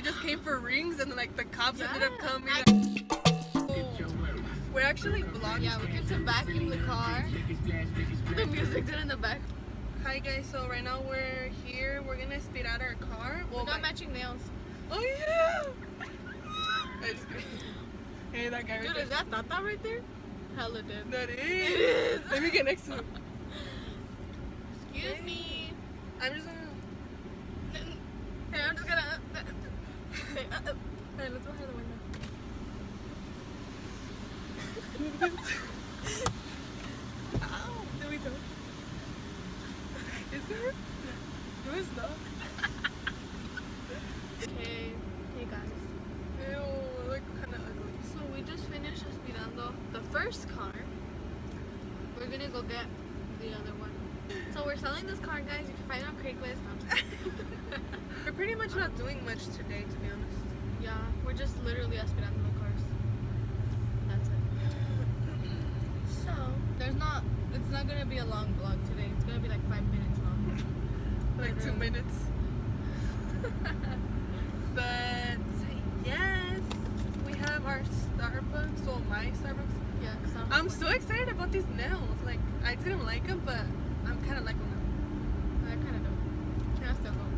just came for rings, and then like the cops ended up coming. We're actually vlogging. Yeah, we get to vacuum the car. The music did in the back. Hi guys, so right now we're here. We're gonna speed out our car. We got matching nails. Oh yeah! Hey, that guy right Dude, there. is that Tata right there? Hella dead. That is. It is. Let me get next to him. Excuse me. I'm just gonna. Hey, I'm just gonna. Hey, let's go out the window. Ow! There we go. Is there? No, it's not. Okay. Hey guys. Ew, I look kind of ugly. So we just finished aspirando the first car. We're gonna go get the other one. So we're selling this car, guys. You can find it on Craigslist. We're pretty much not doing much today, to be honest. Yeah, we're just literally aspirando the cars. That's it. So it's not gonna be a long vlog today. It's gonna be like 5 minutes long. Like 2 minutes. But yes, we have our Starbucks. Well, my Starbucks. Yeah, cause I'm so excited about these nails. Like, I didn't like them, but I'm kind of like them now. I kind of don't. Yeah, I still don't.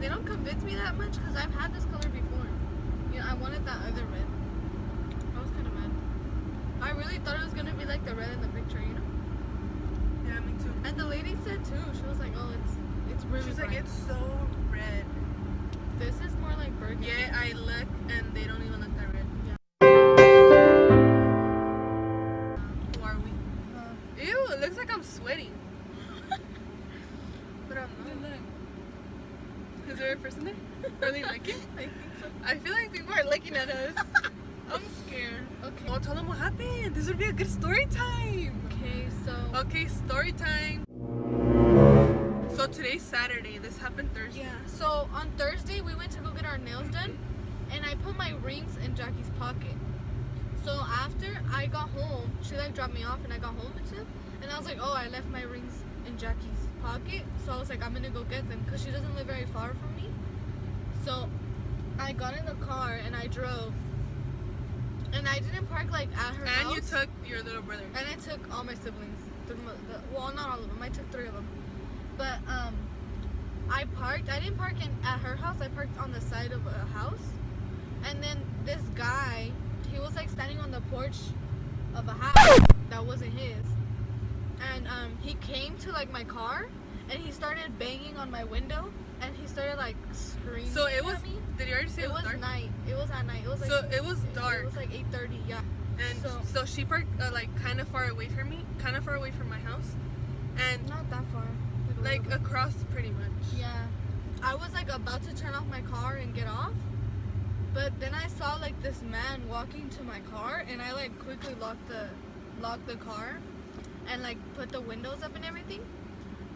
They don't convince me that much because I've had this color before. You know, I wanted that other red. I was kind of mad. I really thought it was gonna be like the red in the picture, you know. Yeah, me too. And the lady said too. She was like, "Oh, it's really." She's like, bright." it's so red. This is more like burgundy. Yeah, I look and they don't even look that red. Yeah. Who are we? Ew, it looks like I'm sweating. But I'm not. Is there a person there? Are they liking? I think so. I feel like people are looking at us. I'm scared. Okay. Well, tell them what happened. This would be a good story time. Okay, so. Okay, story time. So today's Saturday. This happened Thursday. Yeah. So on Thursday we went to go get our nails done, and I put my rings in Jackie's pocket. So after I got home, she like dropped me off, and I got home and stuff, and I was like, oh, I left my rings in Jackie's pocket. So I was like, I'm gonna go get them because she doesn't live very far from me. So I got in the car and I drove, and I didn't park like at her house. And you took your little brother. And I took all my siblings. Well, not all of them. I took 3 of them. But I didn't park at her house. I parked on the side of a house. And then this guy, he was like standing on the porch of a house that wasn't his. And he came to like my car, and he started banging on my window, and he started like screaming. So it was. at me. Did you already say It was dark? night. It was at night. It was like. So it was dark. It was like 8:30. Yeah. And so she parked like kind of far away from me, kind of far away from my house, and Not that far. like across pretty much. Yeah. I was like about to turn off my car and get off, but then I saw like this man walking to my car, and I like quickly locked the car and like put the windows up and everything.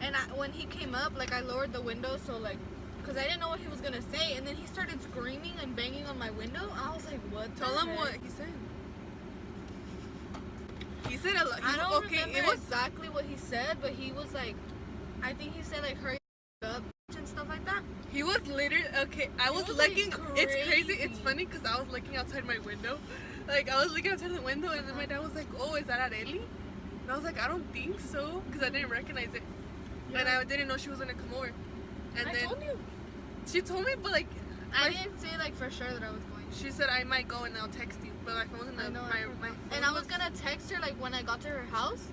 And when he came up, like I lowered the window so like, cause I didn't know what he was gonna say, and then he started screaming and banging on my window. I was like, what? Tell him what he said. He said a lot. I don't remember exactly what he said, but he was like, I think he said like hurry up and stuff like that. He was literally okay. I was was, looking. like, It's crazy. crazy. It's funny because I was looking outside my window. Like I was looking outside the window, and then my dad was like, "Oh, is that Areli?" And I was like, "I don't think so," because I didn't recognize it, and I didn't know she was gonna come over. And I then told you. she told me, but like, I didn't say like for sure that I was going. she said I might go and I'll text you, but my phone was in the I know, my forgot. phone And I was gonna text her like when I got to her house,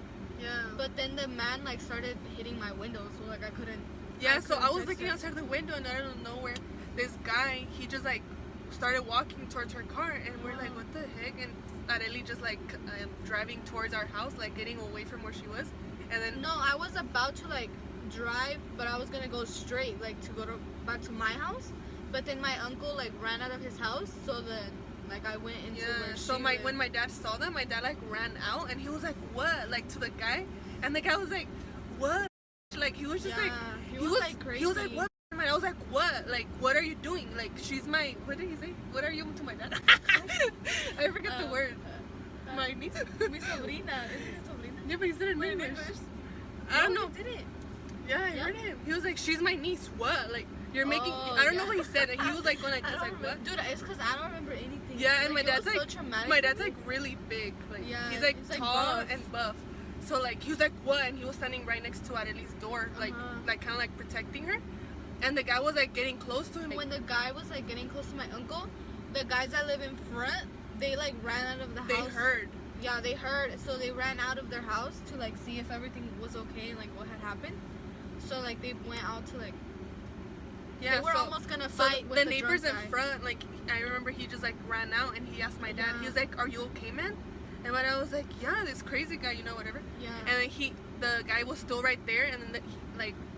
yeah. but then the man like started hitting my window, so like I couldn't. Yeah, so I was text looking her. outside the window, and out of nowhere, this guy, he just like started walking towards her car, and we're like, what the heck? And Areli just like driving towards our house, like getting away from where she was, and then No, I was about to like drive, but I was gonna go straight like to go back to my house, but then my uncle like ran out of his house, so then like I went into where so she my lived. when my dad saw that, my dad like ran out, and he was like, what? Like to the guy, and the guy was like, what? Like he was just like he was like crazy. He was like, what? And I was like, what? Like, what are you doing? Like, she's my, what did he say? What are you to my dad? I forget the word. My niece? Mi sobrina. Isn't it sobrina? Yeah, but he said it in English. I don't know. He did it. Yeah, I heard him. He was like, she's my niece. What? Like, You're making. Oh, I don't know yeah. what he said. And he was like going like I this, don't like remember. what? Dude, it's because I don't remember anything. Yeah, and my it dad's was like so traumatic. my dad's like really big. Like Yeah, he's like he's, like, tall buff. and buff. So like he was like what? And he was standing right next to Arely's door, like Uh-huh. like kind of like protecting her. And the guy was like getting close to him. When the guy was like getting close to my uncle, the guys that live in front, they like ran out of the They house. heard. Yeah, they heard. So they ran out of their house to like see if everything was okay and like what had happened. So like they went out to like Yeah, they were so, almost gonna so fight with the the neighbors in drunk guy. front. Like I remember he just like ran out and he asked my dad. Yeah. He was like, "Are you okay, man?" And my dad was like, "Yeah, this crazy guy, you know, whatever." Yeah. And then the guy was still right there, and then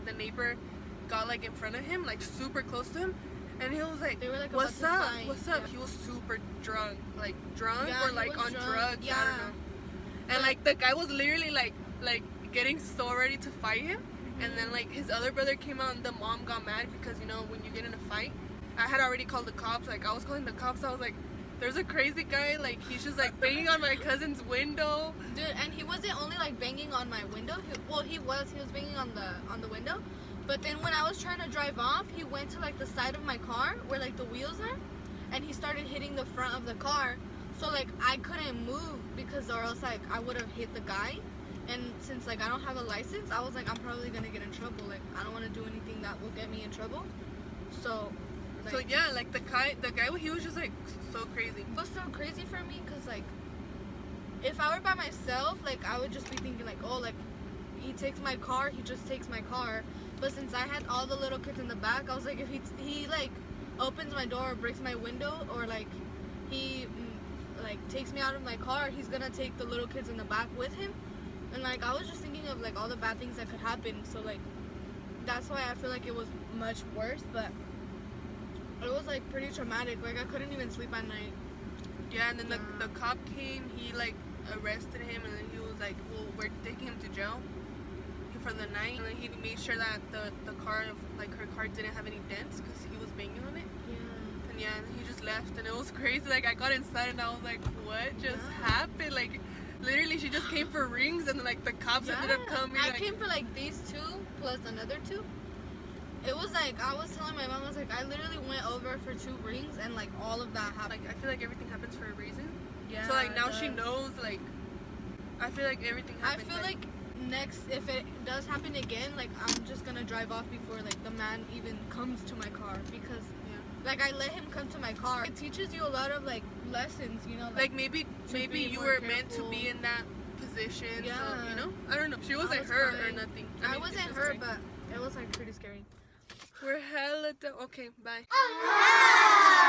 the neighbor got like in front of him, like super close to him, and he was like, They were, like, "What's about to up? fight." What's up?" Yeah. He was super drunk, Yeah, or he like was on drunk. drugs. I Yeah. don't know. And like the guy was literally like getting so ready to fight him, and then like his other brother came out, and the mom got mad because you know when you get in a fight, I had already called the cops. Like I was calling the cops. I was like, "There's a crazy guy. Like he's just like banging on my cousin's window." Dude, and he wasn't only like banging on my window. He was banging on the window. But then when I was trying to drive off, he went to like the side of my car where like the wheels are, and he started hitting the front of the car. So like I couldn't move because or else like I would have hit the guy. And since like I don't have a license, I was like I'm probably gonna get in trouble. Like I don't want to do anything that will get me in trouble. So. Like, So yeah, like the guy, he was just like so crazy. it was so crazy for me because like if I were by myself, like I would just be thinking like, oh, like he takes my car, he just takes my car. But since I had all the little kids in the back, I was like, if he like opens my door or breaks my window or like he like takes me out of my car, he's gonna take the little kids in the back with him. And like I was just thinking of like all the bad things that could happen. So like that's why I feel like it was much worse. But it was like pretty traumatic. Like I couldn't even sleep at night. Yeah, and then Yeah. the cop came. He like arrested him, and then he was like, "Well, we're taking him to jail for the night." And then he made sure that the car, like her car, didn't have any dents because he was banging on it. Yeah. And yeah, and he just left, and it was crazy. Like I got inside, and I was like, "What just Yeah. happened?" Like literally, she just came for rings, and then like the cops ended up coming. I Like, came for like these two plus another two. It was like I was telling my mom, I was like, I literally went over for 2 rings and like all of that happened. like I feel like everything happens for a reason. Yeah. So like now it she does. knows. Like I feel like everything I happens. feel like next, if it does happen again, like I'm just gonna drive off before like the man even comes to my car because like I let him come to my car. It teaches you a lot of like lessons, you know. Like maybe be you more were meant to careful. be in that position. Yeah. So, you know? I don't know. She wasn't was hurt or crying. nothing. I mean, wasn't it's just hurt, crazy. but it was like pretty scary. We're hella okay, bye. Oh,